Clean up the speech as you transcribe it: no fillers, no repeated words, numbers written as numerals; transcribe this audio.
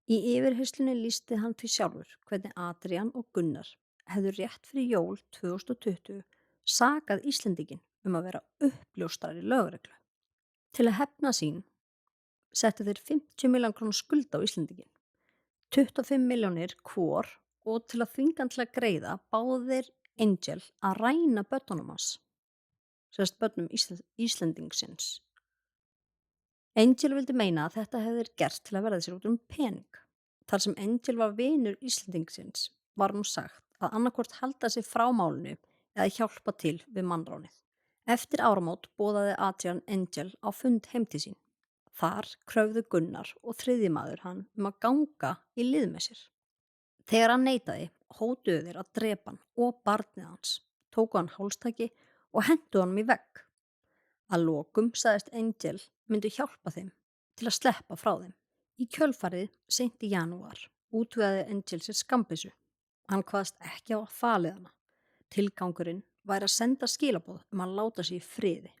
Í yfirheyrslunni lýsti hann því sjálfur hvernig Adrian og Gunnar hefðu rétt fyrir jól 2020 sakað Íslendinginn að vera uppljóstrari lögreglu. Til að hefna sín settu þeir 50 milljón krónar skuld á Íslendinginn, 25 milljónir hvor, og til að þvinga hann til að greiða báðu þeir Angel að ræna börnunum hans, sérst börnum Íslendingsins. Angel vildi meina að þetta hefði þeir gert til að verða sér út pening. Þar sem Angel var vinur Íslendingsins var nú sagt að annarkvort halda sig frá málinu eða hjálpa til við mannránið. Eftir áramót boðaði Adrian Angel á fund heim til sín. Þar kröfðu Gunnar og þriðji maður hann að ganga í lið með sér. Þegar hann neitaði, hótuðu þeir að drepa hann og barnið hans, tóku hann hálstaki og hentu honum í vegg. Að lokum sagðist Angel myndi hjálpa þeim til að sleppa frá þeim. Í kjölfarið seint í janúar útvegaði Angel sér skambyssu. Hann kvaðst ekki hafa falið hana. Tilgangurinn væri að senda skilaboð að láta sig í friði.